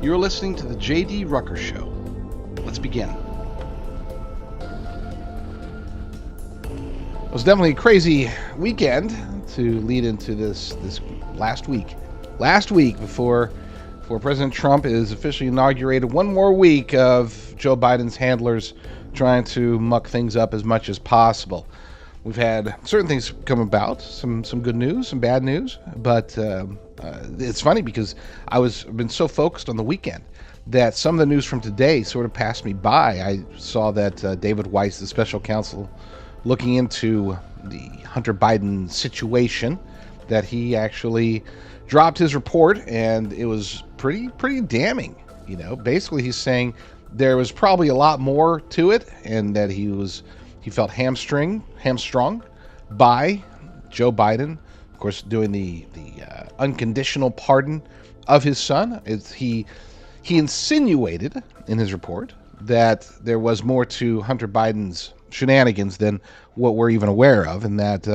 You're listening to the JD Rucker Show. Let's begin. It was definitely a crazy weekend to lead into this last week. Last week before President Trump is officially inaugurated. One more week of Joe Biden's handlers trying to muck things up as much as possible. We've had certain things come about, some good news, some bad news, but it's funny because I've been so focused on the weekend that some of the news from today sort of passed me by. I saw that David Weiss, the special counsel looking into the Hunter Biden situation, that he actually dropped his report, and it was pretty damning. You know, basically he's saying there was probably a lot more to it, and that he felt hamstrung by Joe Biden, of course, doing the unconditional pardon of his son. He insinuated in his report that there was more to Hunter Biden's shenanigans than what we're even aware of, and that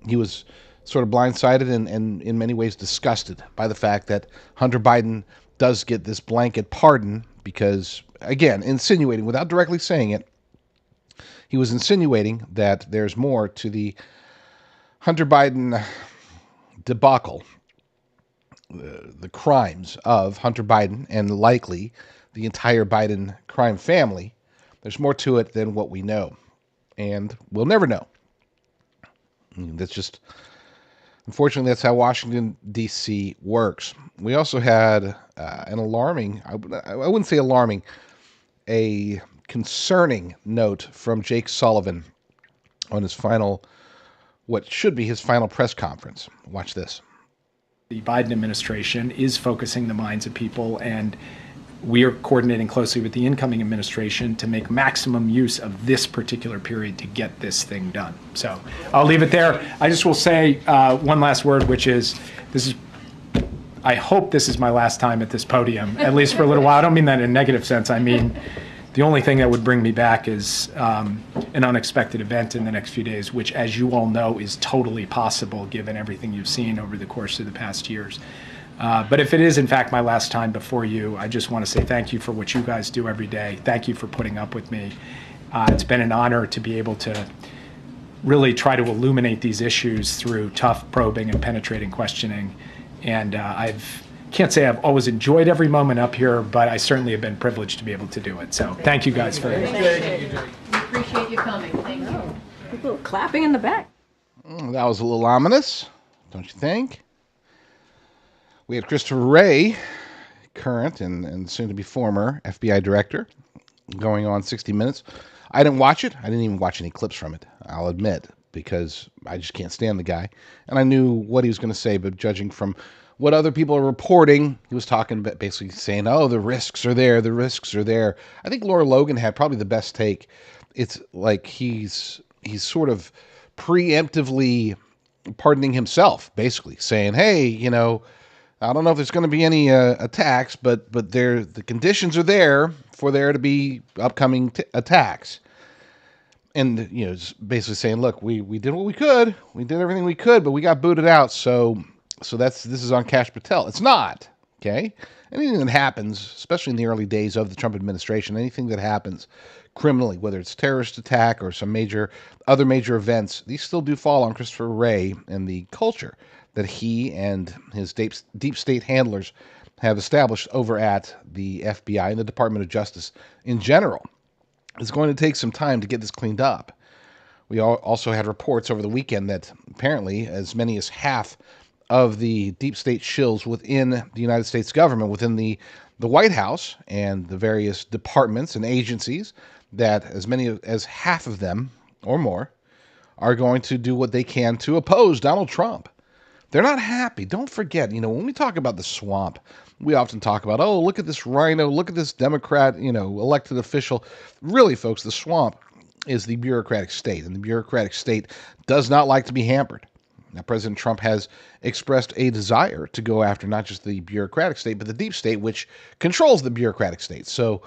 he was sort of blindsided and in many ways disgusted by the fact that Hunter Biden does get this blanket pardon because, again, insinuating, without directly saying it, he was insinuating that there's more to the Hunter Biden debacle, the crimes of Hunter Biden, and likely the entire Biden crime family. There's more to it than what we know, and we'll never know. That's just, unfortunately, that's how Washington, D.C. works. We also had an alarming, I wouldn't say alarming, a concerning note from Jake Sullivan on his final, what should be his final press conference. Watch this. The Biden administration is focusing the minds of people, and we are coordinating closely with the incoming administration to make maximum use of this particular period to get this thing done. So I'll leave it there. I just will say one last word, which is I hope this is my last time at this podium, at least for a little while. I don't mean that in a negative sense. I mean, the only thing that would bring me back is an unexpected event in the next few days, which, as you all know, is totally possible given everything you've seen over the course of the past years. But if it is, in fact, my last time before you, I just want to say thank you for what you guys do every day. Thank you for putting up with me. It's been an honor to be able to really try to illuminate these issues through tough probing and penetrating questioning. And can't say I've always enjoyed every moment up here, but I certainly have been privileged to be able to do it. So thank you guys very much. We appreciate you coming. Thank you. A little clapping in the back. That was a little ominous, don't you think? We had Christopher Wray, current and soon-to-be former FBI director, going on 60 Minutes. I didn't watch it. I didn't even watch any clips from it, I'll admit, because I just can't stand the guy. And I knew what he was going to say, but judging from what other people are reporting, he was talking about basically saying, oh, the risks are there, the risks are there. I think Laura Logan had probably the best take. It's like he's sort of preemptively pardoning himself, basically, saying, hey, you know, I don't know if there's going to be any attacks, but the conditions are there for there to be upcoming attacks. And, you know, basically saying, look, we did what we could. We did everything we could, but we got booted out. So this is on Kash Patel. It's not, okay? Anything that happens, especially in the early days of the Trump administration, anything that happens criminally, whether it's terrorist attack or some other major events, these still do fall on Christopher Wray and the culture that he and his deep state handlers have established over at the FBI and the Department of Justice in general. It's going to take some time to get this cleaned up. We also had reports over the weekend that apparently as many as half of the deep state shills within the United States government, within the White House and the various departments and agencies, that as many as half of them or more are going to do what they can to oppose Donald Trump. They're not happy. Don't forget, when we talk about the swamp, we often talk about, oh, look at this rhino, look at this Democrat, elected official. Really, folks, the swamp is the bureaucratic state, and the bureaucratic state does not like to be hampered. Now, President Trump has expressed a desire to go after not just the bureaucratic state, but the deep state, which controls the bureaucratic state. So,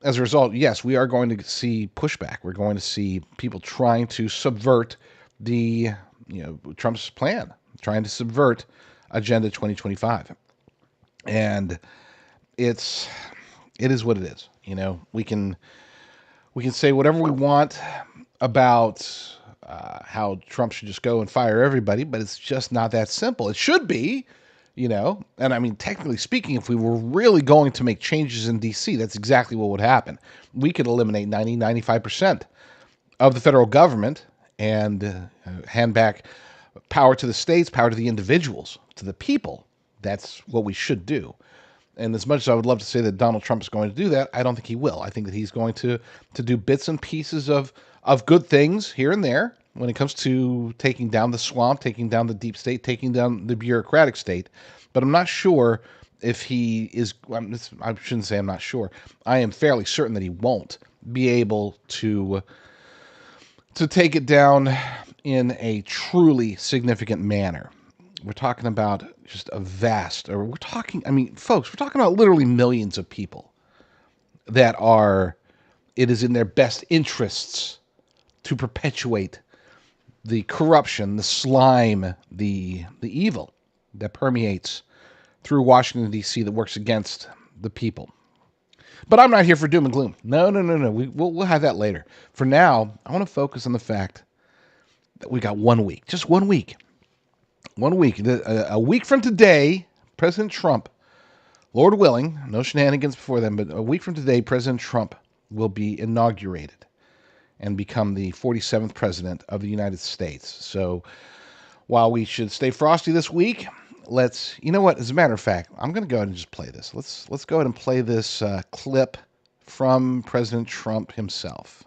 as a result, yes, we are going to see pushback. We're going to see people trying to subvert Trump's plan, trying to subvert Agenda 2025. And it is what it is. We can say whatever we want about how Trump should just go and fire everybody, but it's just not that simple. It should be, and I mean, technically speaking, if we were really going to make changes in D.C., that's exactly what would happen. We could eliminate 95% of the federal government and hand back power to the states, power to the individuals, to the people. That's what we should do. And as much as I would love to say that Donald Trump is going to do that, I don't think he will. I think that he's going to do bits and pieces of good things here and there when it comes to taking down the swamp, taking down the deep state, taking down the bureaucratic state. But I'm not sure if he is, I shouldn't say I'm not sure. I am fairly certain that he won't be able to take it down in a truly significant manner. We're talking about just folks, we're talking about literally millions of people that it is in their best interests to perpetuate the corruption, the slime, the evil that permeates through Washington, D.C. that works against the people. But I'm not here for doom and gloom. No. We'll have that later. For now, I want to focus on the fact that we got 1 week, just 1 week. 1 week. A week from today, President Trump, Lord willing, no shenanigans before then, but a week from today, President Trump will be inaugurated and become the 47th president of the United States. So while we should stay frosty this week, you know what? As a matter of fact, I'm going to go ahead and just play this. Let's go ahead and play this clip from President Trump himself.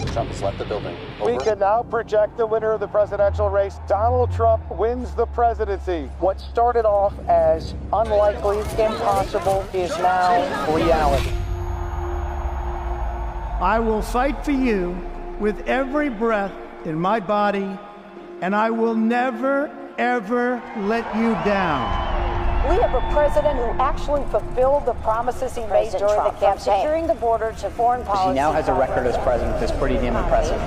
Trump has left the building. We can now project the winner of the presidential race. Donald Trump wins the presidency. What started off as unlikely, impossible, is now reality. I will fight for you with every breath in my body, and I will never, ever let you down. We have a president who actually fulfilled the promises he made during the campaign. Securing the border to foreign policy. He now has a record as president that's pretty damn impressive.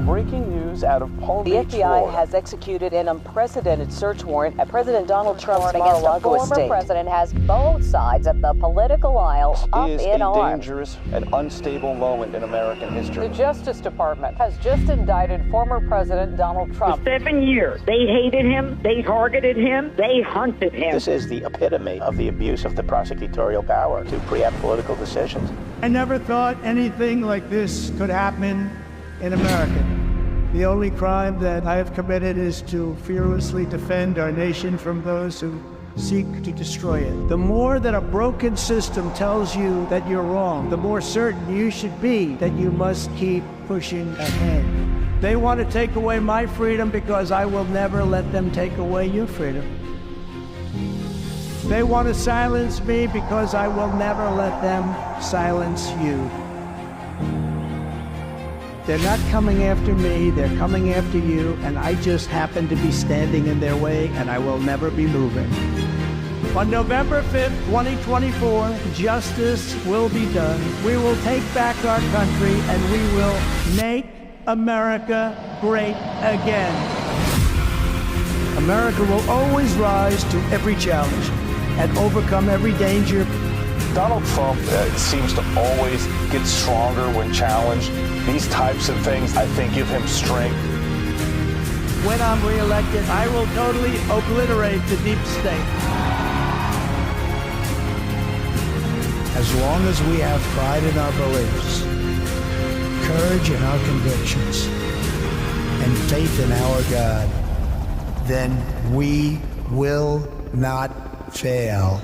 Breaking news out of Palm Beach, The FBI has executed an unprecedented search warrant at President Donald Trump's Mar-a-Lago estate. The former president has both sides of the political aisle up in arms. It is a dangerous and unstable moment in American history. The Justice Department has just indicted former President Donald Trump. For 7 years, they hated him, they targeted him, they hunted him. This is the epitome of the abuse of the prosecutorial power to preempt political decisions. I never thought anything like this could happen in America. The only crime that I have committed is to fearlessly defend our nation from those who seek to destroy it. The more that a broken system tells you that you're wrong, the more certain you should be that you must keep pushing ahead. They want to take away my freedom because I will never let them take away your freedom. They want to silence me because I will never let them silence you. They're not coming after me, they're coming after you, and I just happen to be standing in their way, and I will never be moving. On November 5th, 2024, justice will be done. We will take back our country, and we will make America great again. America will always rise to every challenge and overcome every danger. Donald Trump seems to always get stronger when challenged. These types of things, I think, give him strength. When I'm reelected, I will totally obliterate the deep state. As long as we have pride in our beliefs, courage in our convictions, and faith in our God, then we will not fail.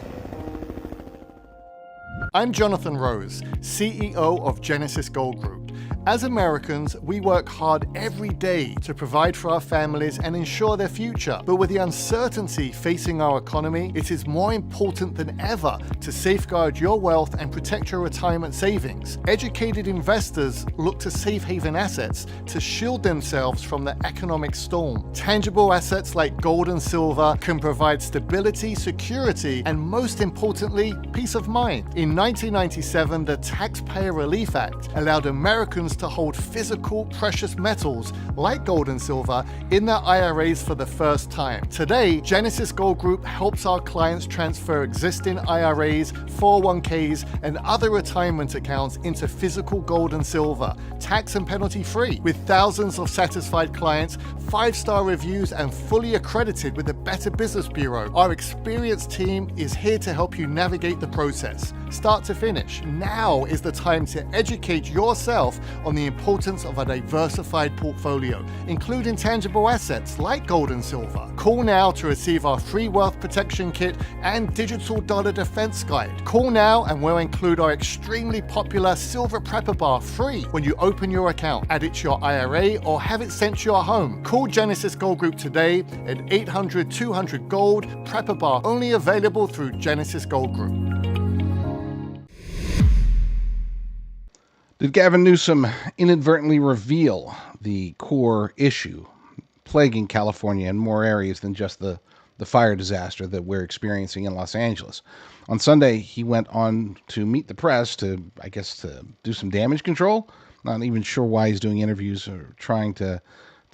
I'm Jonathan Rose, CEO of Genesis Gold Group, As Americans, we work hard every day to provide for our families and ensure their future. But with the uncertainty facing our economy, it is more important than ever to safeguard your wealth and protect your retirement savings. Educated investors look to safe haven assets to shield themselves from the economic storm. Tangible assets like gold and silver can provide stability, security, and most importantly, peace of mind. In 1997, the Taxpayer Relief Act allowed Americans to hold physical precious metals like gold and silver in their IRAs for the first time. Today, Genesis Gold Group helps our clients transfer existing IRAs, 401ks, and other retirement accounts into physical gold and silver, tax and penalty free. With thousands of satisfied clients, 5-star reviews, and fully accredited with the Better Business Bureau, our experienced team is here to help you navigate the process, start to finish. Now is the time to educate yourself on the importance of a diversified portfolio, including tangible assets like gold and silver. Call now to receive our free wealth protection kit and digital dollar defense guide. Call now and we'll include our extremely popular silver prepper bar free when you open your account. Add it to your IRA or have it sent to your home. Call Genesis Gold Group today at 800-200-GOLD. Prepper bar only available through Genesis Gold Group. Did Gavin Newsom inadvertently reveal the core issue plaguing California and more areas than just the fire disaster that we're experiencing in Los Angeles? On Sunday, he went on to meet the press to do some damage control. Not even sure why he's doing interviews or trying to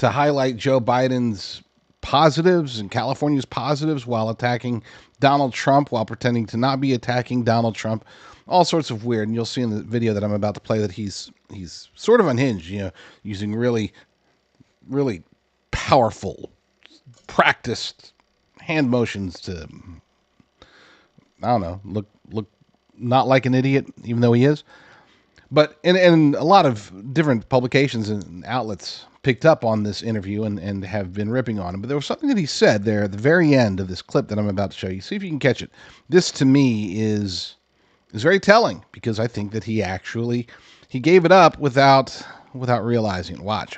highlight Joe Biden's positives and California's positives while attacking Donald Trump, while pretending to not be attacking Donald Trump. All sorts of weird, and you'll see in the video that I'm about to play that he's sort of unhinged, using really, really powerful, practiced hand motions to, I don't know, look not like an idiot, even though he is. But and a lot of different publications and outlets picked up on this interview and have been ripping on him. But there was something that he said there at the very end of this clip that I'm about to show you. See if you can catch it. This, to me, is very telling, because I think that he gave it up without realizing it. Watch.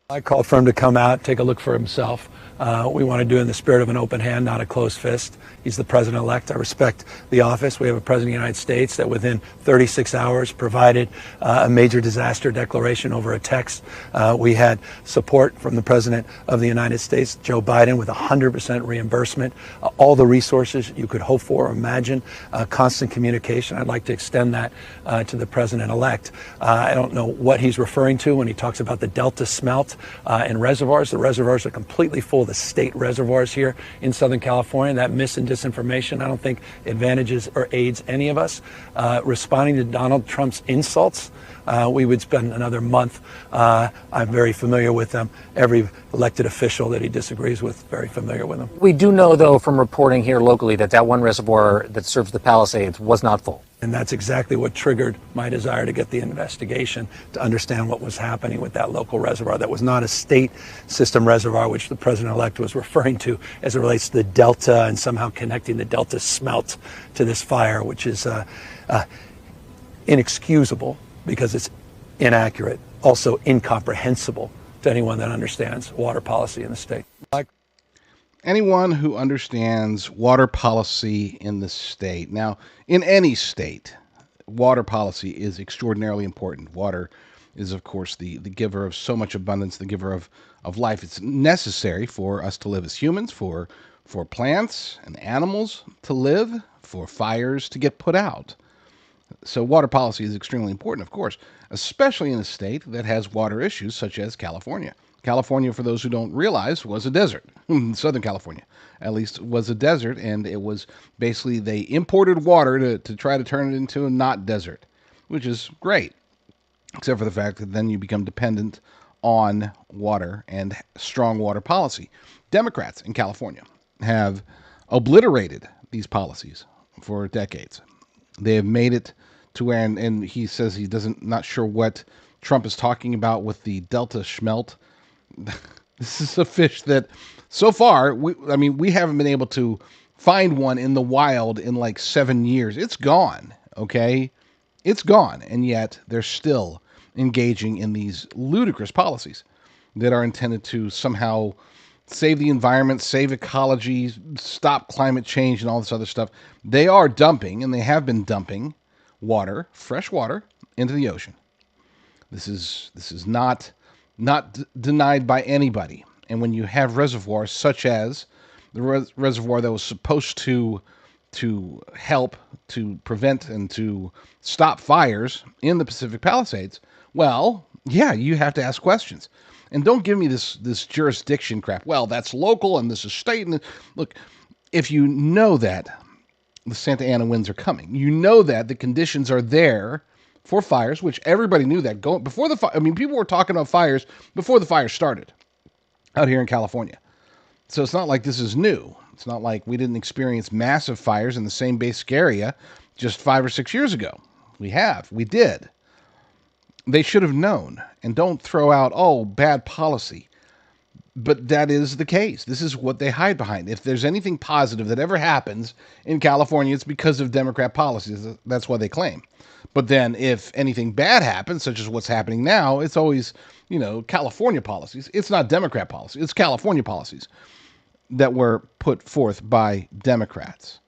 I called for him to come out, take a look for himself. We want to do it in the spirit of an open hand, not a closed fist. He's the president-elect. I respect the office. We have a president of the United States that within 36 hours provided a major disaster declaration over a text. We had support from the president of the United States, Joe Biden, with 100% reimbursement, all the resources you could hope for or imagine, constant communication. I'd like to extend that to the president-elect. I don't know what he's referring to when he talks about the Delta smelt in reservoirs. The reservoirs are completely full. The state reservoirs here in Southern California. That mis and disinformation, I don't think advantages or aids any of us. Responding to Donald Trump's insults, we would spend another month. I'm very familiar with them. Every elected official that he disagrees with, very familiar with them. We do know, though, from reporting here locally that one reservoir that serves the Palisades was not full. And that's exactly what triggered my desire to get the investigation, to understand what was happening with that local reservoir. That was not a state system reservoir, which the president-elect was referring to as it relates to the Delta and somehow connecting the Delta smelt to this fire, which is inexcusable because it's inaccurate, also incomprehensible to anyone that understands water policy in the state. Anyone who understands water policy in the state. Now, in any state, water policy is extraordinarily important. Water is, of course, the giver of so much abundance, the giver of life. It's necessary for us to live as humans, for plants and animals to live, for fires to get put out. So water policy is extremely important, of course, especially in a state that has water issues such as California. California, for those who don't realize, was a desert. Southern California, at least, was a desert, and it was basically they imported water to try to turn it into a not desert, which is great, except for the fact that then you become dependent on water and strong water policy. Democrats in California have obliterated these policies for decades. They have made it to where, and he says he not sure what Trump is talking about with the Delta schmelt. This is a fish that so far, we haven't been able to find one in the wild in like 7 years. It's gone, okay? It's gone, and yet there's still engaging in these ludicrous policies that are intended to somehow save the environment, save ecology, stop climate change, and all this other stuff. They are dumping, and they have been dumping water, fresh water, into the ocean. This is not denied by anybody. And when you have reservoirs such as the reservoir that was supposed to help to prevent and to stop fires in the Pacific Palisades, well, yeah, you have to ask questions. And don't give me this jurisdiction crap. Well, that's local and this is state. And look, if you know that the Santa Ana winds are coming, you know that the conditions are there for fires, which everybody knew that before the fire. I mean, people were talking about fires before the fire started out here in California. So it's not like this is new. It's not like we didn't experience massive fires in the same basic area just 5 or 6 years ago. We did. They should have known. And don't throw out, oh, bad policy. But that is the case. This is what they hide behind. If there's anything positive that ever happens in California, it's because of Democrat policies. That's what they claim. But then if anything bad happens, such as what's happening now, it's always, California policies. It's not Democrat policy. It's California policies that were put forth by Democrats.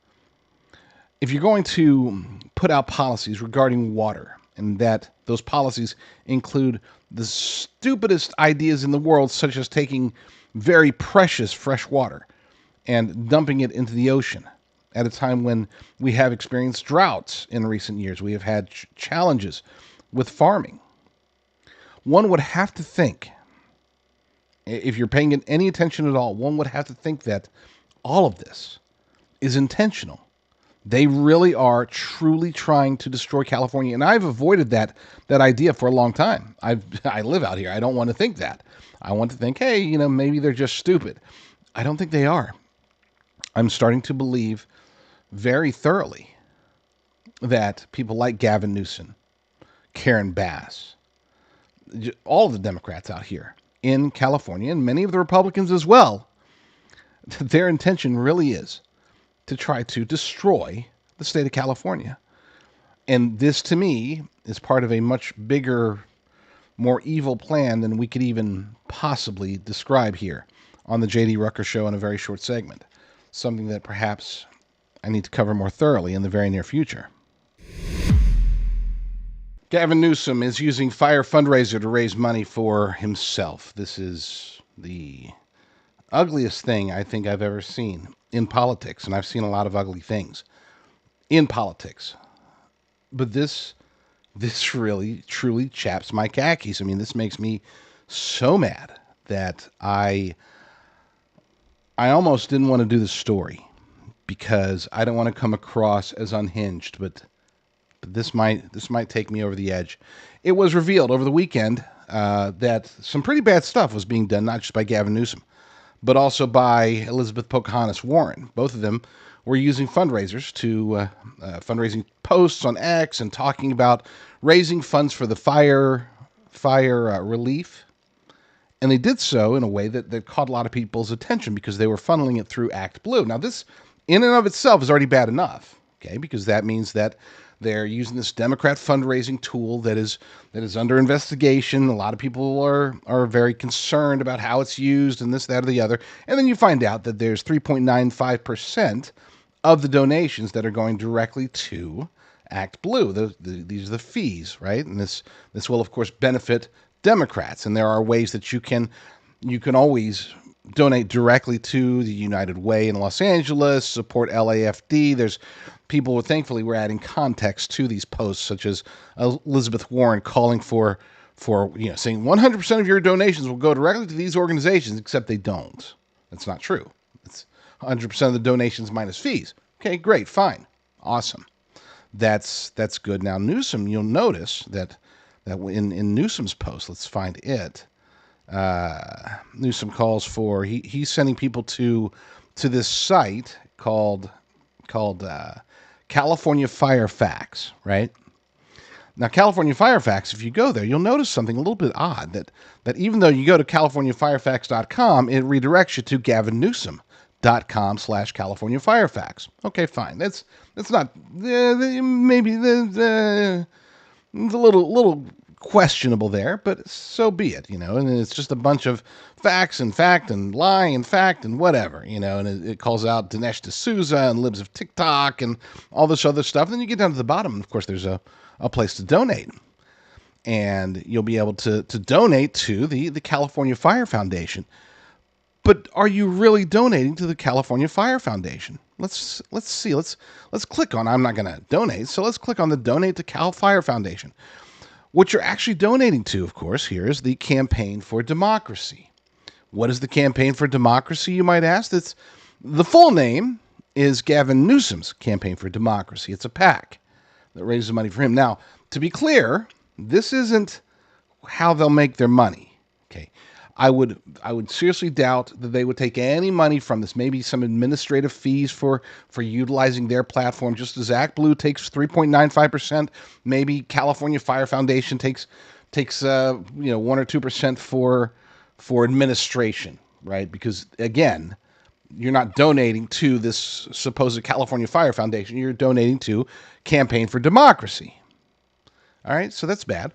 If you're going to put out policies regarding water, and that those policies include the stupidest ideas in the world, such as taking very precious fresh water and dumping it into the ocean at a time when we have experienced droughts in recent years. We have had challenges with farming. One would have to think, if you're paying any attention at all, one would have to think that all of this is intentional. They really are truly trying to destroy California. And I've avoided that idea for a long time. I live out here. I don't want to think that. I want to think, hey, maybe they're just stupid. I don't think they are. I'm starting to believe very thoroughly that people like Gavin Newsom, Karen Bass, all of the Democrats out here in California, and many of the Republicans as well, their intention really is to try to destroy the state of California. And this, to me, is part of a much bigger, more evil plan than we could even possibly describe here on the JD Rucker Show in a very short segment. Something that perhaps I need to cover more thoroughly in the very near future. Gavin Newsom is using Fire Fundraiser to raise money for himself. This is the ugliest thing I think I've ever seen in politics, and I've seen a lot of ugly things in politics. But this really, truly chaps my khakis. I mean, this makes me so mad that I almost didn't want to do the story because I don't want to come across as unhinged, but this might take me over the edge. It was revealed over the weekend that some pretty bad stuff was being done, not just by Gavin Newsom, but also by Elizabeth Pocahontas Warren. Both of them were using fundraisers to fundraising posts on X and talking about raising funds for the fire relief. And they did so in a way that caught a lot of people's attention because they were funneling it through Act Blue. Now, this in and of itself is already bad enough, okay? Because that means that they're using this Democrat fundraising tool that is under investigation. A lot of people are very concerned about how it's used and this, that, or the other. And then you find out that there's 3.95% of the donations that are going directly to Act Blue. These are the fees, right? And this will, of course, benefit Democrats. And there are ways that you can always donate directly to the United Way in Los Angeles, support LAFD. There's people, thankfully, we're adding context to these posts, such as Elizabeth Warren calling for saying 100% of your donations will go directly to these organizations, except they don't. That's not true. It's 100% of the donations minus fees. Okay, great, fine, awesome. That's good. Now, Newsom, you'll notice that in Newsom's post, let's find it. Newsom calls for he's sending people to this site called California Fire Facts, right? Now, California Fire Facts, if you go there, you'll notice something a little bit odd, that even though you go to CaliforniaFireFacts.com, it redirects you to GavinNewsom.com/CaliforniaFireFacts. Okay, fine. That's not maybe it's a little questionable there, but so be it, and it's just a bunch of facts and fact and lie and fact and whatever, and it calls out Dinesh D'Souza and libs of TikTok and all this other stuff. Then you get down to the bottom, and of course there's a place to donate, and you'll be able to donate to the California Fire Foundation. But are you really donating to the California Fire Foundation? Let's see. Let's click on, I'm not going to donate, so let's click on the Donate to Cal Fire Foundation. What you're actually donating to, of course, here is the Campaign for Democracy. What is the Campaign for Democracy, you might ask? The full name is Gavin Newsom's Campaign for Democracy. It's a PAC that raises money for him. Now, to be clear, this isn't how they'll make their money. Okay, I would seriously doubt that they would take any money from this. Maybe some administrative fees for utilizing their platform, just as ActBlue takes 3.95%. Maybe California Fire Foundation takes 1 or 2% for administration, right? Because again, you're not donating to this supposed California Fire Foundation. You're donating to Campaign for Democracy. All right, so that's bad.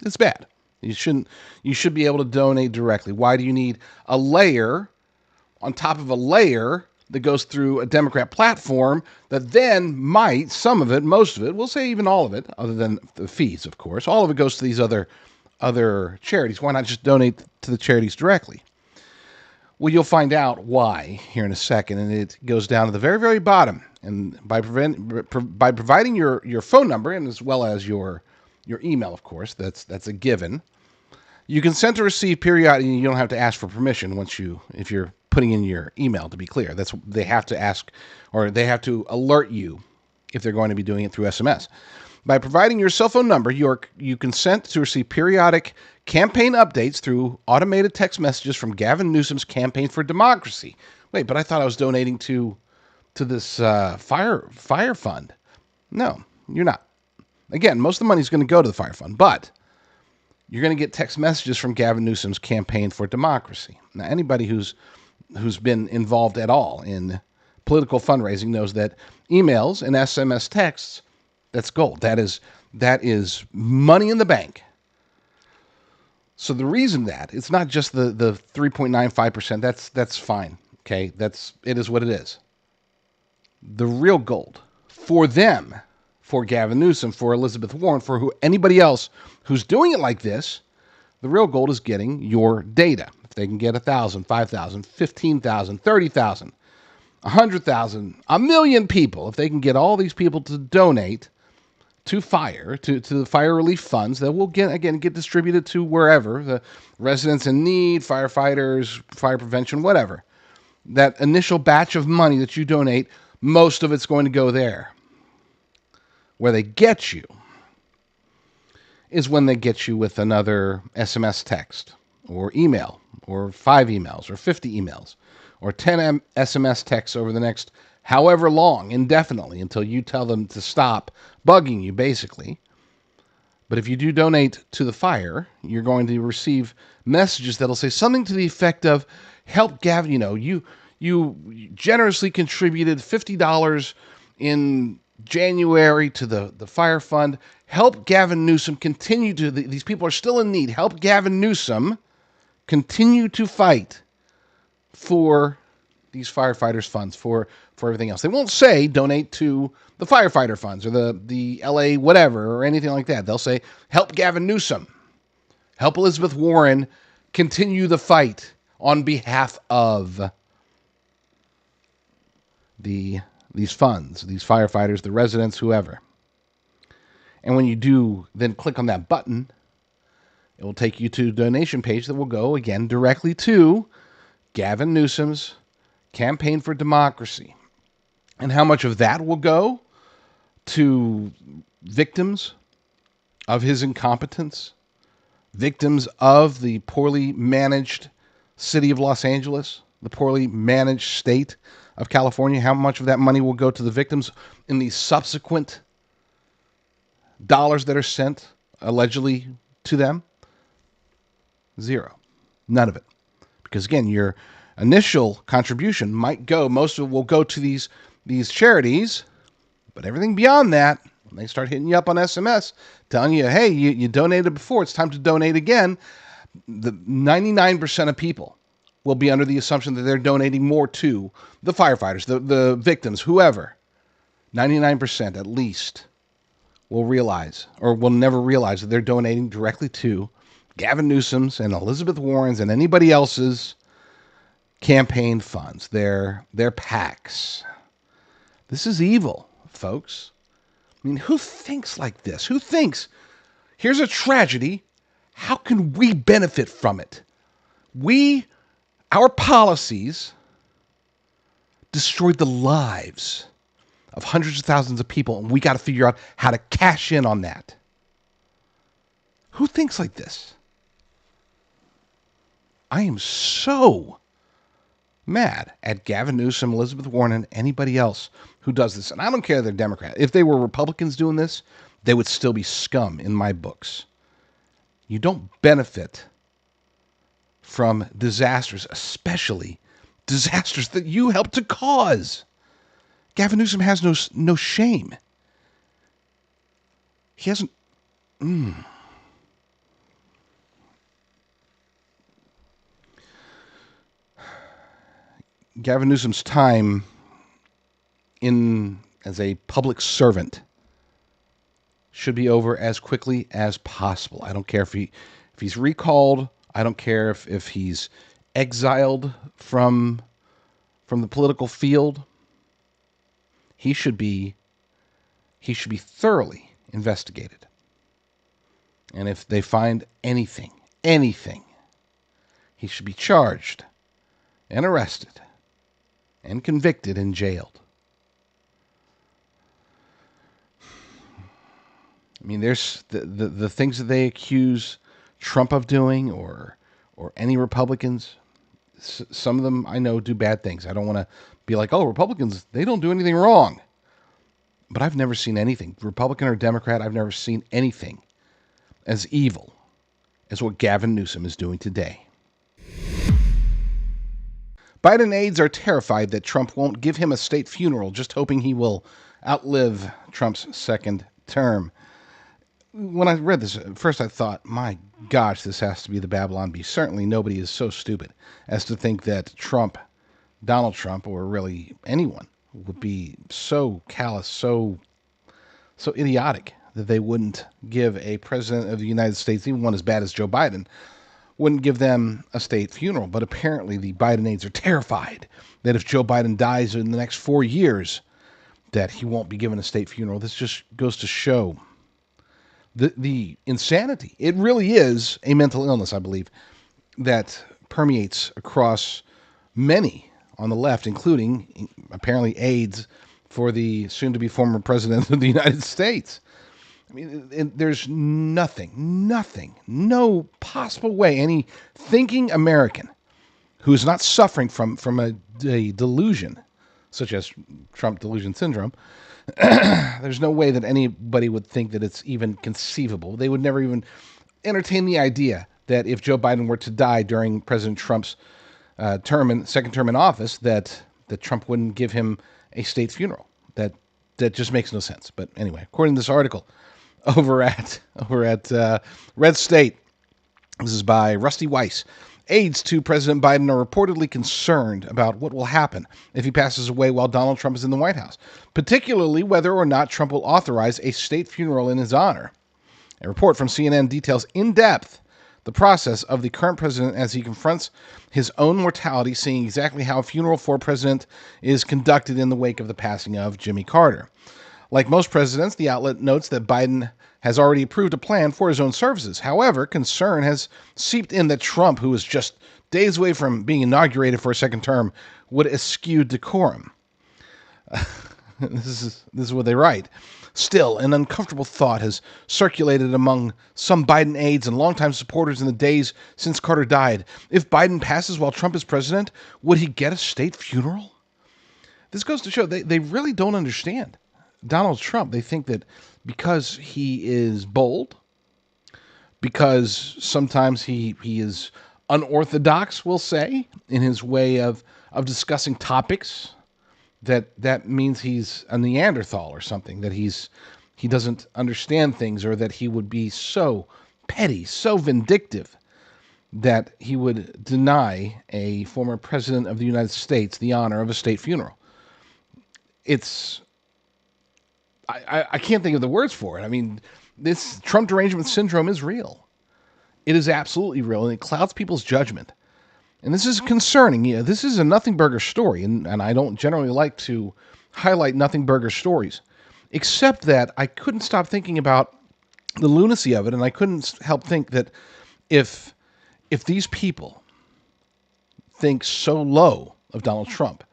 It's bad. You should be able to donate directly. Why do you need a layer on top of a layer that goes through a Democrat platform that then might, some of it, most of it, we'll say even all of it, other than the fees, of course, all of it goes to these other charities. Why not just donate to the charities directly? Well, you'll find out why here in a second, and it goes down to the very, very bottom. And by providing your phone number, and as well as your email, of course, that's a given. You consent to receive periodic. You don't have to ask for permission if you're putting in your email. To be clear, they have to ask, or they have to alert you if they're going to be doing it through SMS. By providing your cell phone number, you consent to receive periodic campaign updates through automated text messages from Gavin Newsom's Campaign for Democracy. Wait, but I thought I was donating to this fire fund. No, you're not. Again, most of the money is going to go to the fire fund, but you're going to get text messages from Gavin Newsom's Campaign for Democracy. Now, anybody who's been involved at all in political fundraising knows that emails and SMS texts, that's gold. That is money in the bank. So the reason that it's not just the 3.95%, that's fine. Okay, it is what it is. The real gold for them, for Gavin Newsom, for Elizabeth Warren, for anybody else who's doing it like this, the real gold is getting your data. If they can get 1,000, 5,000, 15,000, 30,000, 100,000, 1 million people, if they can get all these people to donate to the fire relief funds that will get distributed to wherever, the residents in need, firefighters, fire prevention, whatever. That initial batch of money that you donate, most of it's going to go there. Where they get you is when they get you with another SMS text or email or 5 emails or 50 emails or 10 SMS texts over the next however long, indefinitely, until you tell them to stop bugging you, basically. But if you do donate to the fire, you're going to receive messages that'll say something to the effect of, help Gavin, you generously contributed $50 in January to the fire fund. Help Gavin Newsom continue to, these people are still in need. Help Gavin Newsom continue to fight for these firefighters' funds, for everything else. They won't say donate to the firefighter funds or the LA whatever or anything like that. They'll say help Gavin Newsom. Help Elizabeth Warren continue the fight on behalf of these funds, these firefighters, the residents, whoever. And when you do then click on that button, it will take you to a donation page that will go, again, directly to Gavin Newsom's Campaign for Democracy. And how much of that will go to victims of his incompetence, victims of the poorly managed city of Los Angeles, the poorly managed state of California, how much of that money will go to the victims in the subsequent dollars that are sent allegedly to them? Zero. None of it. Because again, your initial contribution might go, most of it will go to these charities, but everything beyond that, They start hitting you up on SMS, telling you, hey, you donated before, it's time to donate again. The 99% of people will be under the assumption that they're donating more to the firefighters, the victims, whoever. 99% at least will realize, or will never realize, that they're donating directly to Gavin Newsom's and Elizabeth Warren's and anybody else's campaign funds, their PACs. This is evil, folks. I mean, who thinks like this? Who thinks, here's a tragedy, how can we benefit from it? Our policies destroyed the lives of hundreds of thousands of people, and we got to figure out how to cash in on that. Who thinks like this? I am so mad at Gavin Newsom, Elizabeth Warren, and anybody else who does this. And I don't care if they're Democrat. If they were Republicans doing this, they would still be scum in my books. You don't benefit from disasters, especially disasters that you helped to cause. Gavin Newsom has no shame. He hasn't... Gavin Newsom's time as a public servant should be over as quickly as possible. I don't care if he's recalled. I don't care if he's exiled from the political field. He should be thoroughly investigated. And if they find anything, he should be charged and arrested and convicted and jailed. I mean, there's the things that they accuse Trump of doing, or any Republicans. Some of them I know do bad things. I don't want to be like, oh, Republicans, they don't do anything wrong. But I've never seen anything, Republican or Democrat, I've never seen anything as evil as what Gavin Newsom is doing today. Biden aides are terrified that Trump won't give him a state funeral, just hoping he will outlive Trump's second term. When I read this, at first I thought, my gosh, this has to be the Babylon Bee. Certainly nobody is so stupid as to think that Donald Trump, or really anyone, would be so callous, so idiotic that they wouldn't give a president of the United States, even one as bad as Joe Biden, wouldn't give them a state funeral. But apparently the Biden aides are terrified that if Joe Biden dies in the next 4 years, that he won't be given a state funeral. This just goes to show the insanity. It really is a mental illness, I believe, that permeates across many on the left, including apparently aides for the soon-to-be former president of the United States. I mean, there's no possible way any thinking American who is not suffering from a delusion, such as Trump delusion syndrome, there's no way that anybody would think that it's even conceivable. They would never even entertain the idea that if Joe Biden were to die during President Trump's second term in office, that Trump wouldn't give him a state funeral. That just makes no sense. But anyway, according to this article over at Red State, this is by Rusty Weiss. Aides to President Biden are reportedly concerned about what will happen if he passes away while Donald Trump is in the White House, particularly whether or not Trump will authorize a state funeral in his honor. A report from CNN details in depth the process of the current president as he confronts his own mortality, seeing exactly how a funeral for a president is conducted in the wake of the passing of Jimmy Carter. Like most presidents, the outlet notes that Biden has already approved a plan for his own services. However, concern has seeped in that Trump, who is just days away from being inaugurated for a second term, would eschew decorum. This is what they write. Still, an uncomfortable thought has circulated among some Biden aides and longtime supporters in the days since Carter died. If Biden passes while Trump is president, would he get a state funeral? This goes to show they really don't understand Donald Trump. They think that because he is bold, because sometimes he is unorthodox, we'll say, in his way of discussing topics, that means he's a Neanderthal or something, that he's he doesn't understand things, or that he would be so petty, so vindictive, that he would deny a former president of the United States the honor of a state funeral. I can't think of the words for it. I mean, this Trump derangement syndrome is real. It is absolutely real, and it clouds people's judgment. And this is concerning. This is a nothing burger story, and I don't generally like to highlight nothing burger stories, except that I couldn't stop thinking about the lunacy of it, and I couldn't help think that if these people think so low of Donald Trump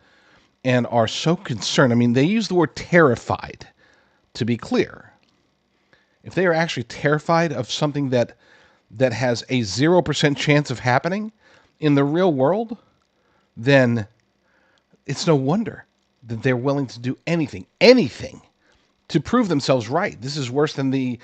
and are so concerned, I mean, they use the word terrified, to be clear. If they are actually terrified of something that has a 0% chance of happening in the real world, then it's no wonder that they're willing to do anything to prove themselves right. This is worse than the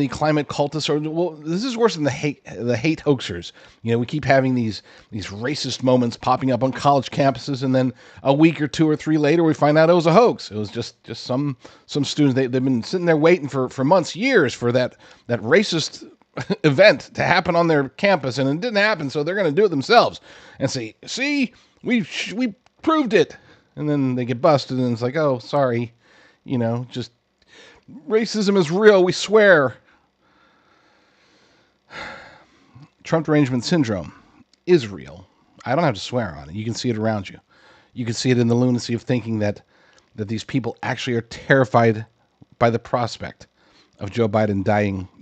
climate cultists, this is worse than the hate hoaxers. We keep having these racist moments popping up on college campuses, and then a week or 2 or 3 later, we find out it was a hoax. It was just some students. They've been sitting there waiting for months, years for that racist event to happen on their campus, and it didn't happen, so they're going to do it themselves and say, "See, we proved it." And then they get busted, and it's like, "Oh, sorry, just racism is real, we swear." Trump derangement syndrome is real. I don't have to swear on it. You can see it around you. You can see it in the lunacy of thinking that these people actually are terrified by the prospect of Joe Biden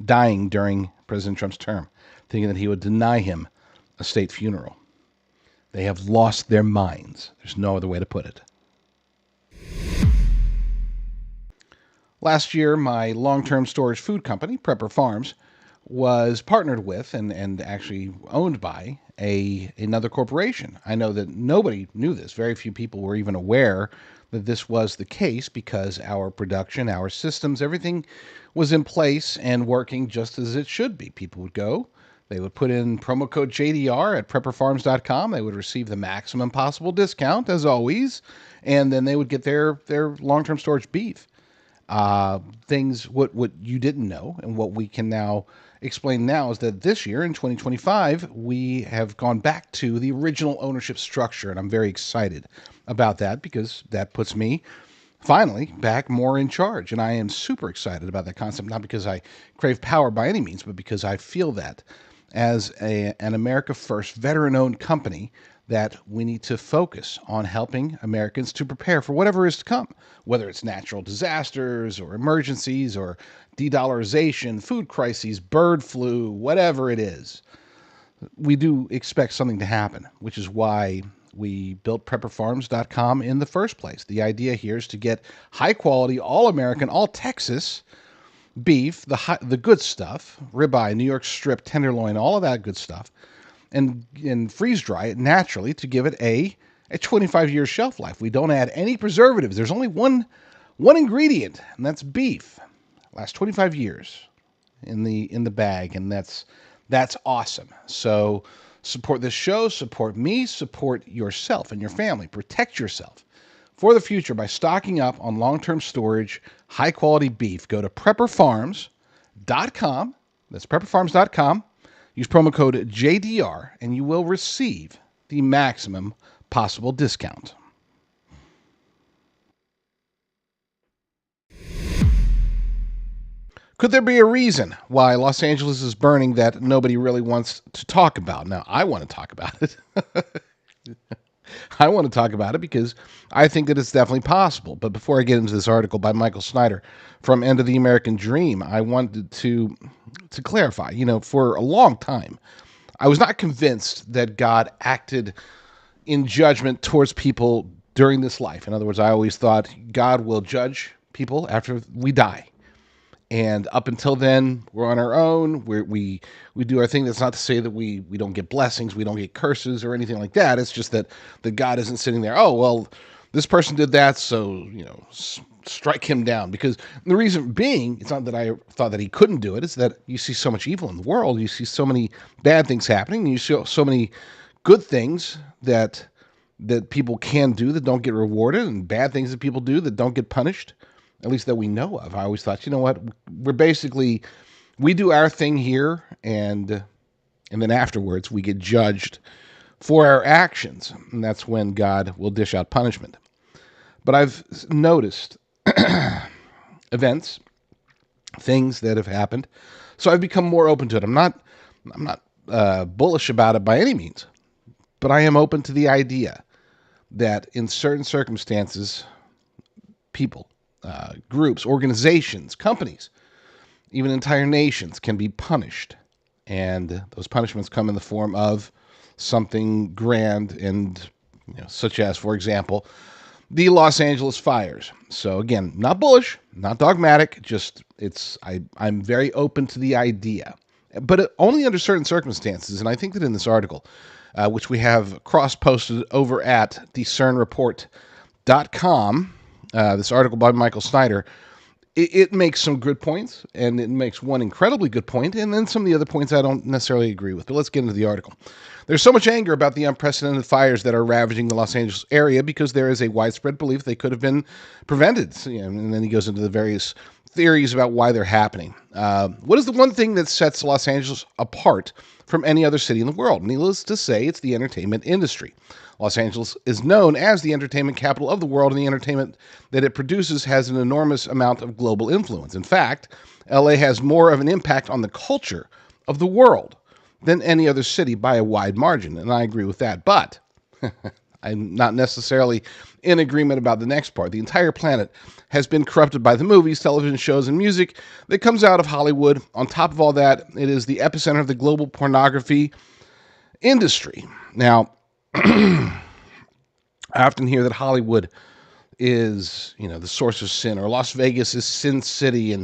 dying during President Trump's term, thinking that he would deny him a state funeral. They have lost their minds. There's no other way to put it. Last year, my long-term storage food company, Prepper Farms, was partnered with and actually owned by another corporation. I know that nobody knew this. Very few people were even aware that this was the case, because our production, our systems, everything was in place and working just as it should be. People would go, they would put in promo code JDR at prepperfarms.com. They would receive the maximum possible discount, as always, and then they would get their long-term storage beef. What you didn't know, and what we can now explain now, is that this year in 2025, we have gone back to the original ownership structure, and I'm very excited about that, because that puts me finally back more in charge. And I am super excited about that concept, not because I crave power by any means, but because I feel that as an America First veteran-owned company, that we need to focus on helping Americans to prepare for whatever is to come, whether it's natural disasters or emergencies or de-dollarization, food crises, bird flu, whatever it is. We do expect something to happen, which is why we built prepperfarms.com in the first place. The idea here is to get high-quality, all-American, all-Texas beef, the good stuff, ribeye, New York strip, tenderloin, all of that good stuff, and freeze dry it naturally to give it a 25-year shelf life. We don't add any preservatives. There's only one ingredient, and that's beef. Lasts 25 years in the bag, and that's awesome. So support this show, support me, support yourself and your family. Protect yourself for the future by stocking up on long-term storage, high-quality beef. Go to prepperfarms.com. That's prepperfarms.com. Use promo code JDR, and you will receive the maximum possible discount. Could there be a reason why Los Angeles is burning that nobody really wants to talk about? Now, I want to talk about it. I want to talk about it because I think that it's definitely possible. But before I get into this article by Michael Snyder from End of the American Dream, I wanted to clarify. For a long time, I was not convinced that God acted in judgment towards people during this life. In other words, I always thought God will judge people after we die. And up until then, we're on our own. We do our thing. That's not to say that we don't get blessings, we don't get curses or anything like that. It's just that God isn't sitting there, oh, well, this person did that, so, strike him down. Because the reason being, it's not that I thought that he couldn't do it, it's that you see so much evil in the world. You see so many bad things happening, and you see so many good things that people can do that don't get rewarded, and bad things that people do that don't get punished. at least that we know of. I always thought, you know what, we do our thing here, and then afterwards we get judged for our actions, and that's when God will dish out punishment. But I've noticed events, things that have happened, so I've become more open to it. I'm not bullish about it by any means, but I am open to the idea that in certain circumstances, people, groups, organizations, companies, even entire nations can be punished. And those punishments come in the form of something grand and, such as, for example, the Los Angeles fires. So again, not bullish, not dogmatic, just I'm very open to the idea, but only under certain circumstances. And I think that in this article, which we have cross-posted over at discernreport.com, this article by Michael Snyder, it makes some good points, and it makes one incredibly good point, and then some of the other points I don't necessarily agree with. But let's get into the article. There's so much anger about the unprecedented fires that are ravaging the Los Angeles area because there is a widespread belief they could have been prevented. And then he goes into the various theories about why they're happening. What is the one thing that sets Los Angeles apart from any other city in the world? Needless to say, it's the entertainment industry. Los Angeles is known as the entertainment capital of the world, and the entertainment that it produces has an enormous amount of global influence. In fact, LA has more of an impact on the culture of the world than any other city by a wide margin, and I agree with that. But I'm not necessarily in agreement about the next part. The entire planet has been corrupted by the movies, television shows, and music that comes out of Hollywood. On top of all that, it is the epicenter of the global pornography industry. Now, I often hear that Hollywood is, the source of sin, or Las Vegas is Sin City,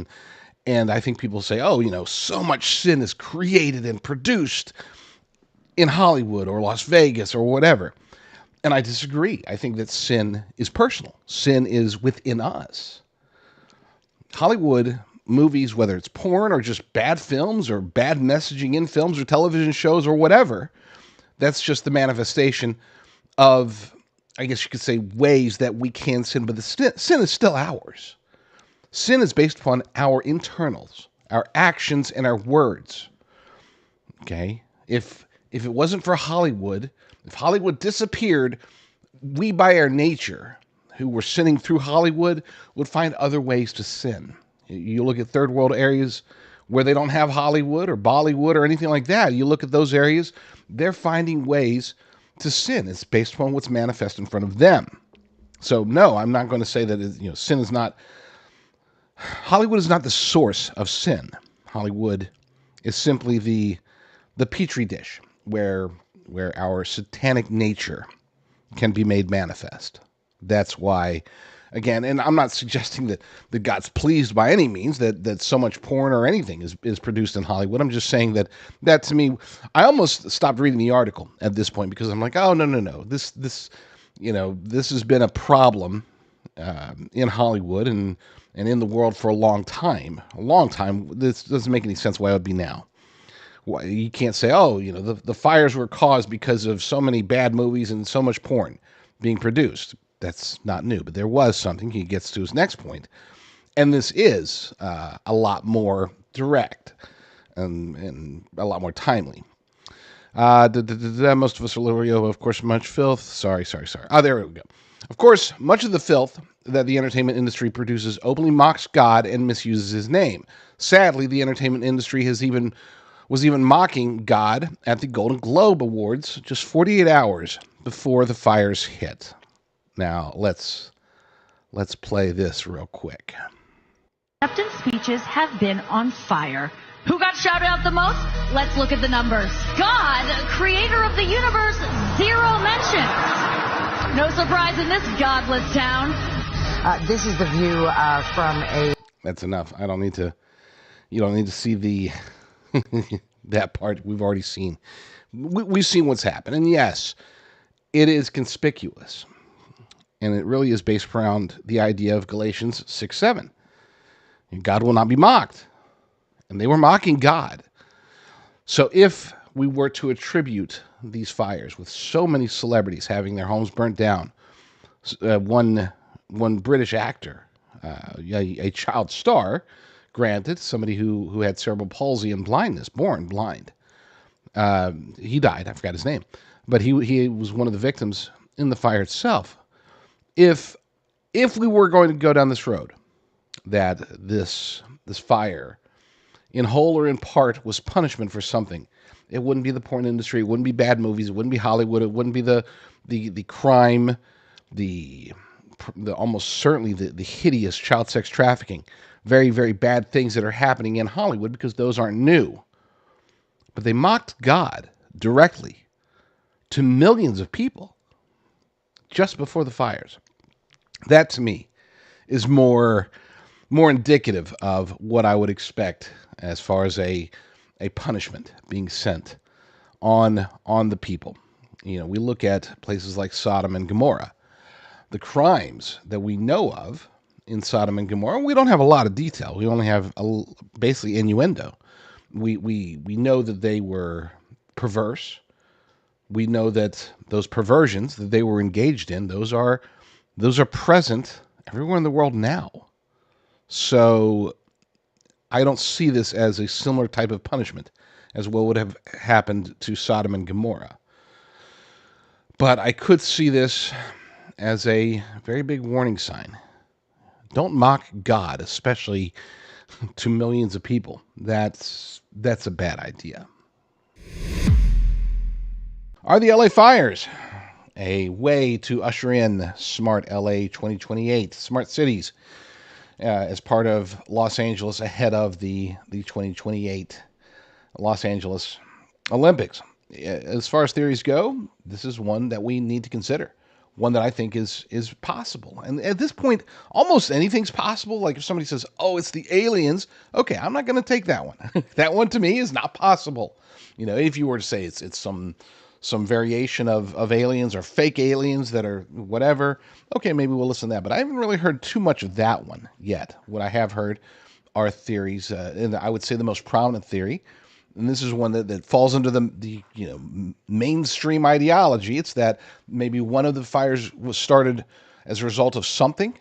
and I think people say, so much sin is created and produced in Hollywood or Las Vegas or whatever. And I disagree. I think that sin is personal. Sin is within us. Hollywood movies, whether it's porn or just bad films or bad messaging in films or television shows or whatever, that's just the manifestation of, I guess you could say, ways that we can sin, but the sin is still ours. Sin is based upon our internals, our actions, and our words. Okay? If it wasn't for Hollywood, if Hollywood disappeared, we by our nature, who were sinning through Hollywood, would find other ways to sin. You look at third world areas where they don't have Hollywood or Bollywood or anything like that. You look at those areas, they're finding ways to sin. It's based upon what's manifest in front of them. So no, I'm not going to say that sin is not. Hollywood is not the source of sin. Hollywood is simply the petri dish where our satanic nature can be made manifest. That's why, again, and I'm not suggesting that God's pleased by any means that so much porn or anything is produced in Hollywood. I'm just saying that to me, I almost stopped reading the article at this point because I'm like, oh, no. This has been a problem in Hollywood and in the world for a long time. This doesn't make any sense why it would be now. Why you can't say, the fires were caused because of so many bad movies and so much porn being produced. That's not new, but there was something. He gets to his next point, and this is a lot more direct and a lot more timely. Most of us are literally, of course, much filth. Sorry. There we go. Of course, much of the filth that the entertainment industry produces openly mocks God and misuses his name. Sadly, the entertainment industry was even mocking God at the Golden Globe Awards just 48 hours before the fires hit. Now, let's play this real quick. Acceptance speeches have been on fire. Who got shouted out the most? Let's look at the numbers. God, creator of the universe, 0 mentions. No surprise in this godless town. This is the view from a... That's enough. You don't need to see the that part we've already seen. We've seen what's happened. And yes, it is conspicuous. And it really is based around the idea of Galatians 6:7. God will not be mocked. And they were mocking God. So if we were to attribute these fires with so many celebrities having their homes burnt down, one British actor, a child star, granted, somebody who had cerebral palsy and blindness, born blind. He died. I forgot his name, but he was one of the victims in the fire itself. If we were going to go down this road, that this fire, in whole or in part, was punishment for something, it wouldn't be the porn industry, it wouldn't be bad movies, it wouldn't be Hollywood, it wouldn't be the crime, the almost certainly the hideous child sex trafficking, very, very bad things that are happening in Hollywood, because those aren't new. But they mocked God directly to millions of people just before the fires. That, to me, is more indicative of what I would expect as far as a punishment being sent on the people. We look at places like Sodom and Gomorrah. The crimes that we know of in Sodom and Gomorrah, we don't have a lot of detail. We only have basically innuendo. We know that they were perverse. We know that those perversions that they were engaged in, those are present everywhere in the world now. So I don't see this as a similar type of punishment as what would have happened to Sodom and Gomorrah. But I could see this as a very big warning sign. Don't mock God, especially to millions of people. That's a bad idea. Are the LA fires a way to usher in SmartLA 2028, Smart Cities, as part of Los Angeles ahead of the 2028 Los Angeles Olympics? As far as theories go, this is one that we need to consider. One that I think is possible. And at this point, almost anything's possible. Like if somebody says, oh, it's the aliens, okay, I'm not going to take that one. That one to me is not possible. If you were to say it's some variation of aliens or fake aliens that are whatever, okay, maybe we'll listen to that. But I haven't really heard too much of that one yet. What I have heard are theories, and I would say the most prominent theory, and this is one that falls under the mainstream ideology. It's that maybe one of the fires was started as a result of something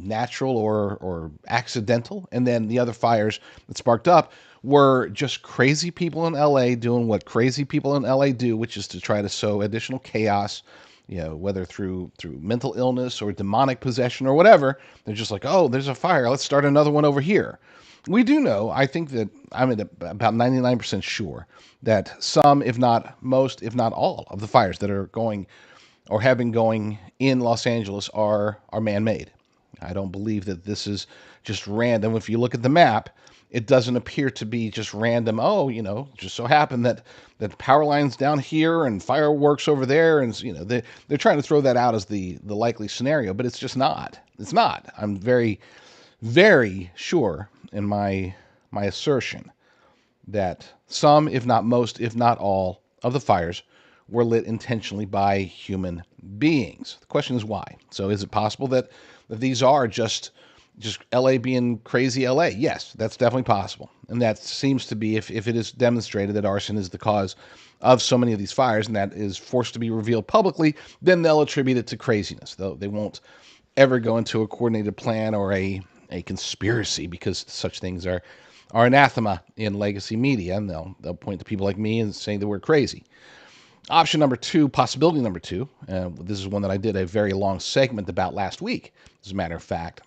natural or accidental, and then the other fires that sparked up were just crazy people in LA doing what crazy people in LA do, which is to try to sow additional chaos, whether through mental illness or demonic possession or whatever. They're just like, oh, there's a fire, let's start another one over here. We do know, I think that I'm about 99% sure that some, if not most, if not all of the fires that are going or have been going in Los Angeles are man-made. I don't believe that this is just random. If you look at the map, it doesn't appear to be just random. Oh, just so happened that power lines down here and fireworks over there, and they're trying to throw that out as the likely scenario, but it's just not. It's not. I'm very, very sure in my assertion that some, if not most, if not all, of the fires were lit intentionally by human beings. The question is why. So is it possible that these are just LA being crazy LA? Yes, that's definitely possible. And that seems to be, if it is demonstrated that arson is the cause of so many of these fires, and that is forced to be revealed publicly, then they'll attribute it to craziness. They won't ever go into a coordinated plan or a conspiracy, because such things are anathema in legacy media, and they'll point to people like me and say that we're crazy. Option number two, possibility number two, this is one that I did a very long segment about last week, as a matter of fact,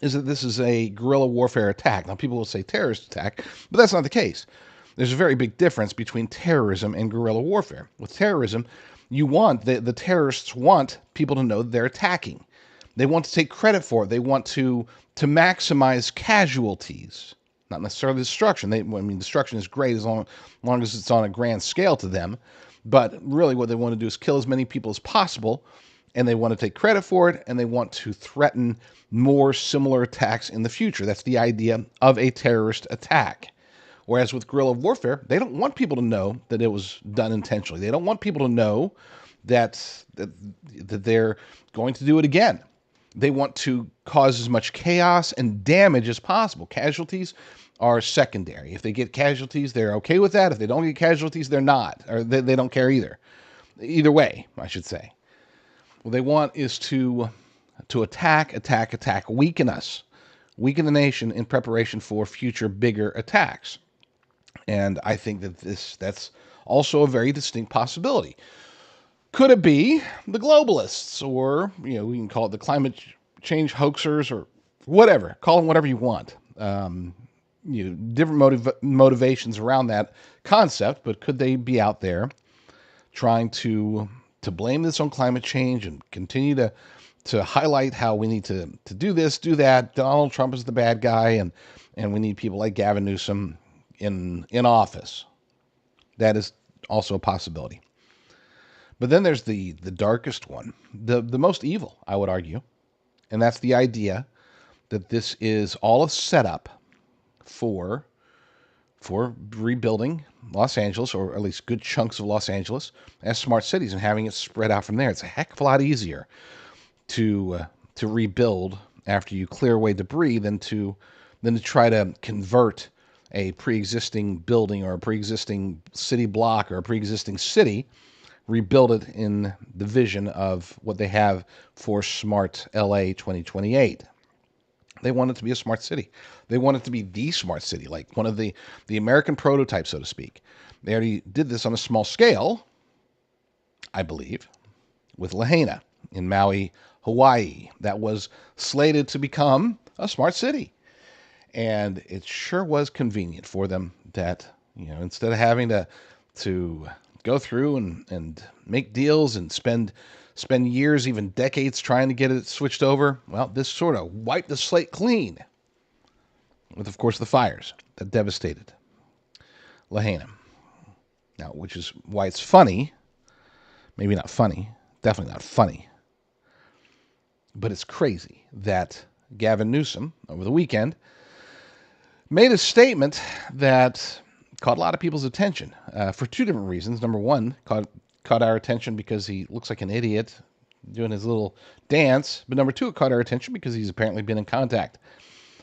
is that this is a guerrilla warfare attack. Now, people will say terrorist attack, but that's not the case. There's a very big difference between terrorism and guerrilla warfare. With terrorism, the terrorists want people to know that they're attacking. They want to take credit for it. They want to maximize casualties, not necessarily destruction. Destruction is great as long as it's on a grand scale to them. But really what they want to do is kill as many people as possible, and they want to take credit for it, and they want to threaten more similar attacks in the future. That's the idea of a terrorist attack. Whereas with guerrilla warfare, they don't want people to know that it was done intentionally. They don't want people to know that they're going to do it again. They want to cause as much chaos and damage as possible. Casualties are secondary. If they get casualties, they're okay with that. If they don't get casualties, they're not, or they don't care either. Either way, I should say. What they want is to to attack, weaken us, weaken the nation in preparation for future bigger attacks. And I think that that's also a very distinct possibility. Could it be the globalists, or we can call it the climate change hoaxers, or whatever? Call them whatever you want. Different motivations around that concept, but could they be out there trying to blame this on climate change and continue to highlight how we need to do this, do that? Donald Trump is the bad guy, and we need people like Gavin Newsom in office. That is also a possibility. But then there's the darkest one, the most evil, I would argue, and that's the idea that this is all a setup for rebuilding Los Angeles, or at least good chunks of Los Angeles, as smart cities and having it spread out from there. It's a heck of a lot easier to rebuild after you clear away debris than to try to convert a pre-existing building or a pre-existing city block or a pre-existing city, rebuild it in the vision of what they have for SmartLA 2028. They want it to be a smart city. They want it to be the smart city, like one of the American prototypes, so to speak. They already did this on a small scale, I believe, with Lahaina in Maui, Hawaii. That was slated to become a smart city. And it sure was convenient for them that, instead of having to go through and make deals and spend years, even decades, trying to get it switched over, well, this sort of wiped the slate clean. With, of course, the fires that devastated Lahaina. Now, which is why it's funny, maybe not funny, definitely not funny, but it's crazy that Gavin Newsom, over the weekend, made a statement that caught a lot of people's attention for two different reasons. Number one, caught our attention because he looks like an idiot doing his little dance. But number two, it caught our attention because he's apparently been in contact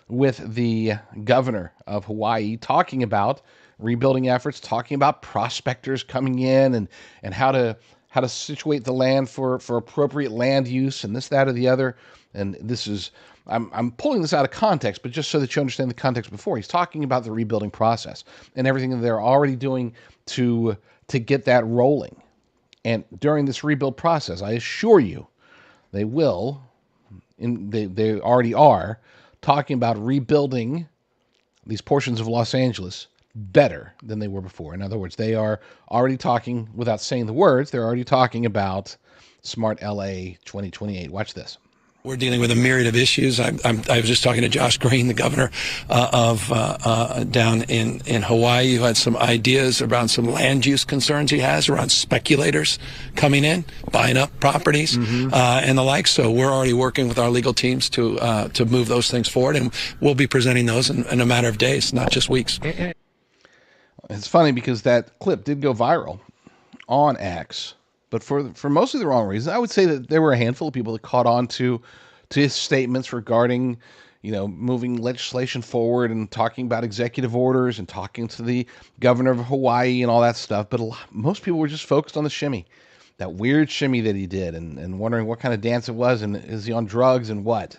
with the governor of Hawaii, talking about rebuilding efforts, talking about prospectors coming in and how to situate the land for appropriate land use and this, that, or the other. And this is, I'm pulling this out of context, but just so that you understand the context before. He's talking about the rebuilding process and everything that they're already doing to get that rolling. And during this rebuild process, I assure you, they will, they already are, talking about rebuilding these portions of Los Angeles better than they were before. In other words, they are already talking, without saying the words, they're already talking about SmartLA 2028. Watch this. We're dealing with a myriad of issues. I was just talking to Josh Green, the governor of down in Hawaii, who had some ideas around some land use concerns he has around speculators coming in, buying up properties, and the like. So we're already working with our legal teams to move those things forward, and we'll be presenting those in a matter of days, not just weeks. It's funny because that clip did go viral on X, but for mostly the wrong reason. I would say that there were a handful of people that caught on to his statements regarding, moving legislation forward and talking about executive orders and talking to the governor of Hawaii and all that stuff. But most people were just focused on the shimmy, that weird shimmy that he did, and wondering what kind of dance it was, and is he on drugs and what,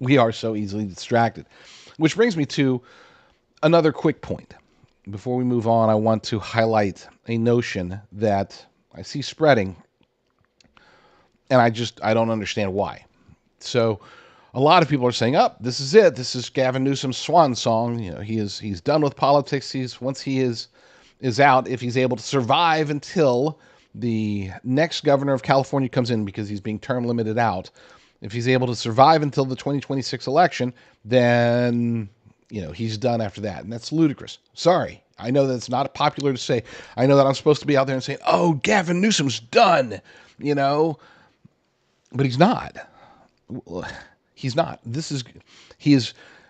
We are so easily distracted. Which brings me to another quick point. Before we move on, I want to highlight a notion that I see spreading, and I don't understand why. So a lot of people are saying, this is it. This is Gavin Newsom's swan song. He's done with politics. Once he is out, if he's able to survive until the next governor of California comes in, because he's being term limited out, if he's able to survive until the 2026 election, then he's done after that. And that's ludicrous. Sorry. I know that's not popular to say. I know that I'm supposed to be out there and saying, Gavin Newsom's done, but he's not. He's not.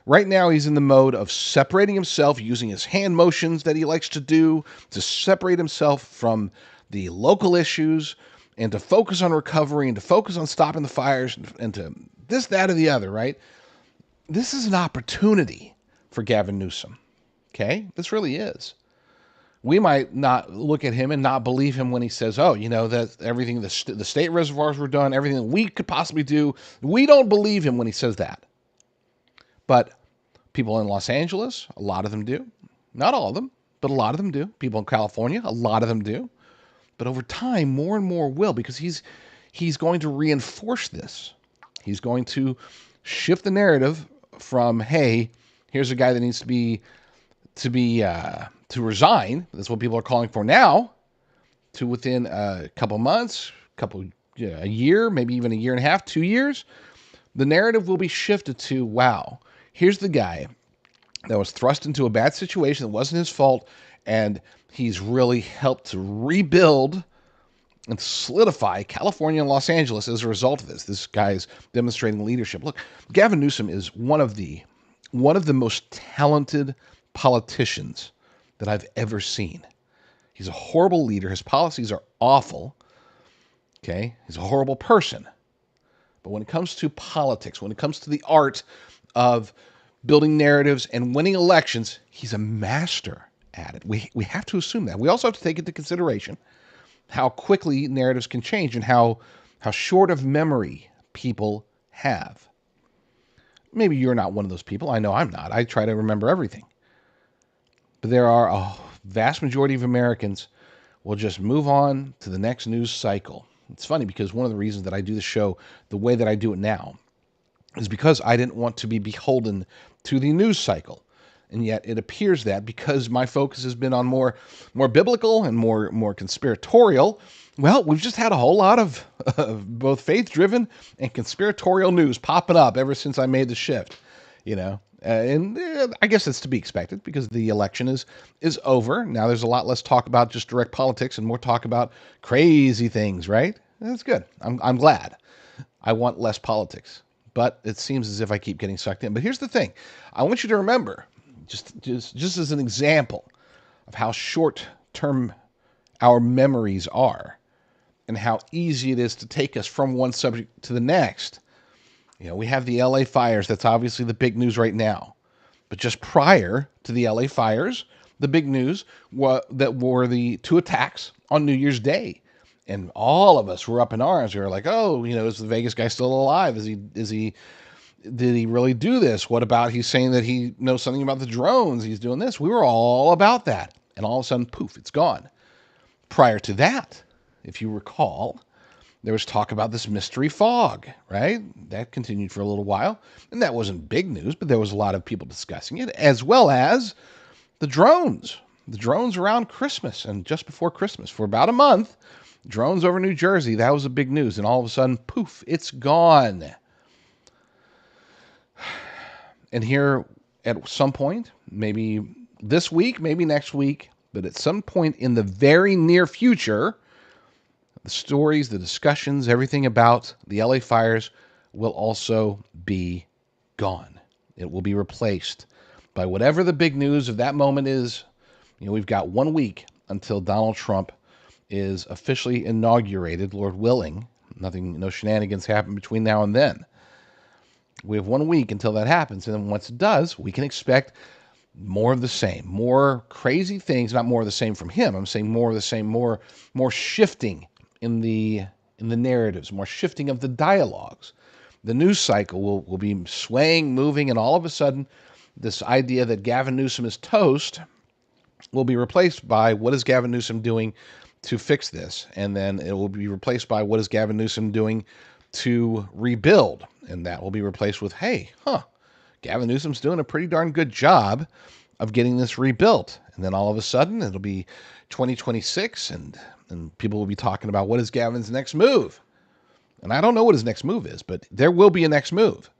Right now he's in the mode of separating himself, using his hand motions that he likes to do to separate himself from the local issues and to focus on recovery and to focus on stopping the fires and to this, that, or the other, right? This is an opportunity for Gavin Newsom. Okay? This really is. We might not look at him and not believe him when he says, oh, that everything, the state reservoirs were done, everything that we could possibly do. We don't believe him when he says that. But people in Los Angeles, a lot of them do. Not all of them, but a lot of them do. People in California, a lot of them do. But over time, more and more will, because he's going to reinforce this. He's going to shift the narrative from, hey, here's a guy that needs to resign. That's what people are calling for now. To within a couple months, a year, maybe even a year and a half, 2 years, the narrative will be shifted to, wow, here's the guy that was thrust into a bad situation that wasn't his fault, and he's really helped to rebuild and solidify California and Los Angeles as a result of this. This guy's demonstrating leadership. Look, Gavin Newsom is one of the most talented politicians that I've ever seen. He's a horrible leader. His policies are awful. Okay? He's a horrible person. But when it comes to politics, when it comes to the art of building narratives and winning elections, he's a master at it. We have to assume that. We also have to take into consideration how quickly narratives can change and how short of memory people have. Maybe you're not one of those people. I know I'm not. I try to remember everything. But there are a vast majority of Americans will just move on to the next news cycle. It's funny because one of the reasons that I do the show the way that I do it now is because I didn't want to be beholden to the news cycle. And yet it appears that because my focus has been on more biblical and more conspiratorial, well, we've just had a whole lot of both faith-driven and conspiratorial news popping up ever since I made the shift, And I guess it's to be expected because the election is over. Now there's a lot less talk about just direct politics and more talk about crazy things, right? That's good. I'm glad. I want less politics. But it seems as if I keep getting sucked in. But here's the thing. I want you to remember, just as an example of how short-term our memories are and how easy it is to take us from one subject to the next. We have the LA fires. That's obviously the big news right now. But just prior to the LA fires, the big news were the 2 attacks on New Year's Day. And all of us were up in arms. We were like, oh, is the Vegas guy still alive? Did he really do this? What about he's saying that he knows something about the drones? He's doing this. We were all about that. And all of a sudden, poof, it's gone. Prior to that, if you recall, there was talk about this mystery fog, right? That continued for a little while. And that wasn't big news, but there was a lot of people discussing it, as well as the drones. The drones around Christmas and just before Christmas. For about a month, drones over New Jersey, that was a big news. And all of a sudden, poof, it's gone. And here at some point, maybe this week, maybe next week, but at some point in the very near future, the stories, the discussions, everything about the LA fires will also be gone. It will be replaced by whatever the big news of that moment is. We've got 1 week until Donald Trump is officially inaugurated, Lord willing. No shenanigans happen between now and then. We have 1 week until that happens, and then once it does, we can expect more of the same, more crazy things. Not more of the same from him. I'm saying more of the same, more shifting in the narratives, more shifting of the dialogues. The news cycle will be swaying, moving, and all of a sudden, this idea that Gavin Newsom is toast will be replaced by what is Gavin Newsom doing to fix this, and then it will be replaced by what is Gavin Newsom doing to rebuild, and that will be replaced with, Gavin Newsom's doing a pretty darn good job of getting this rebuilt. And then all of a sudden, it'll be 2026, and people will be talking about what is Gavin's next move. And I don't know what his next move is, but there will be a next move.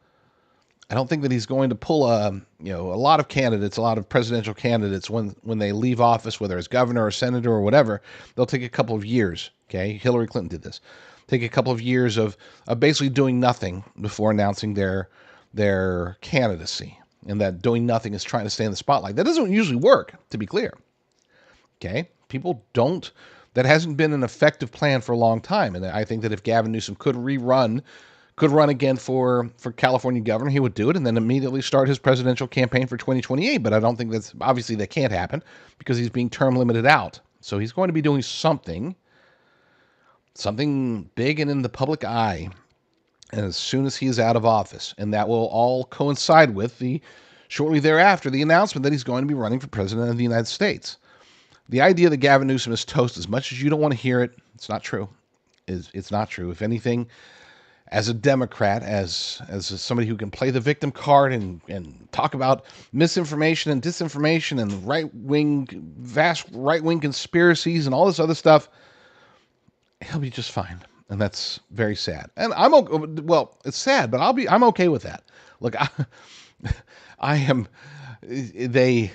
I don't think that he's going to pull a lot of candidates, a lot of presidential candidates, when they leave office, whether it's governor or senator or whatever, they'll take a couple of years. Okay, Hillary Clinton did this. Take a couple of years of basically doing nothing before announcing their candidacy, and that doing nothing is trying to stay in the spotlight. That doesn't usually work, to be clear. Okay, people don't. That hasn't been an effective plan for a long time, and I think that if Gavin Newsom could could run again for California governor, he would do it and then immediately start his presidential campaign for 2028. But I don't think obviously that can't happen because he's being term limited out. So he's going to be doing something big and in the public eye as soon as he is out of office. And that will all coincide with shortly thereafter, the announcement that he's going to be running for president of the United States. The idea that Gavin Newsom is toast, as much as you don't want to hear it, it's not true. It's not true. If anything, as a Democrat, as somebody who can play the victim card and talk about misinformation and disinformation and vast right-wing conspiracies and all this other stuff, he'll be just fine. And that's very sad. And it's sad, but I'm okay with that. Look, I am the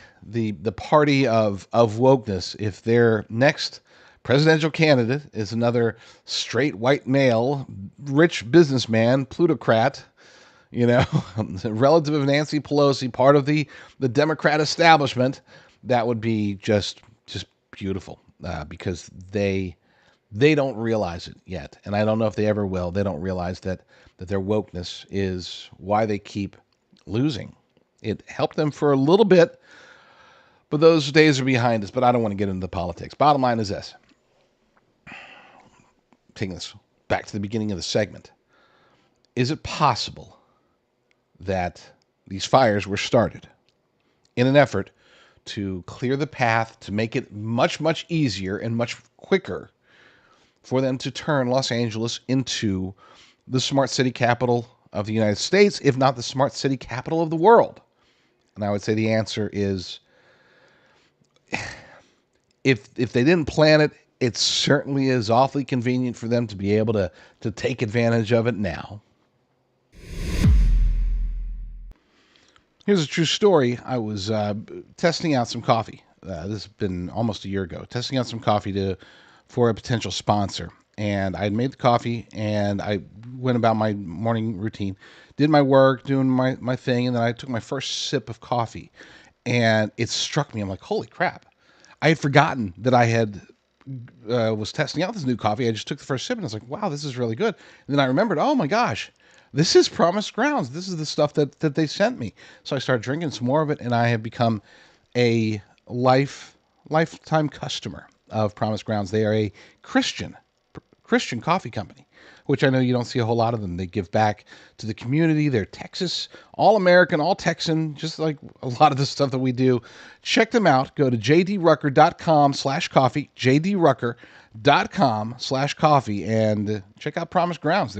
party of wokeness. If their next presidential candidate is another straight white male, rich businessman, plutocrat, relative of Nancy Pelosi, part of the Democrat establishment, that would be just beautiful because they don't realize it yet. And I don't know if they ever will. They don't realize that their wokeness is why they keep losing. It helped them for a little bit, but those days are behind us. But I don't want to get into politics. Bottom line is this. Taking this back to the beginning of the segment. Is it possible that these fires were started in an effort to clear the path, to make it much, much easier and much quicker for them to turn Los Angeles into the smart city capital of the United States, if not the smart city capital of the world? And I would say the answer is, if they didn't plan it, it certainly is awfully convenient for them to be able to take advantage of it now. Here's a true story. I was testing out some coffee. This has been almost a year ago. Testing out some coffee for a potential sponsor. And I had made the coffee, and I went about my morning routine, did my work, doing my thing, and then I took my first sip of coffee. And it struck me. I'm like, holy crap. I had forgotten that I was testing out this new coffee. I just took the first sip, and I was like, wow, this is really good. And then I remembered, oh my gosh, this is Promised Grounds. This is the stuff that they sent me. So I started drinking some more of it, and I have become a lifetime customer of Promised Grounds. They are a Christian coffee company, which I know you don't see a whole lot of them. They give back to the community. They're Texas, all American, all Texan, just like a lot of the stuff that we do. Check them out. Go to jdrucker.com/coffee, jdrucker.com/coffee, and check out Promised Grounds.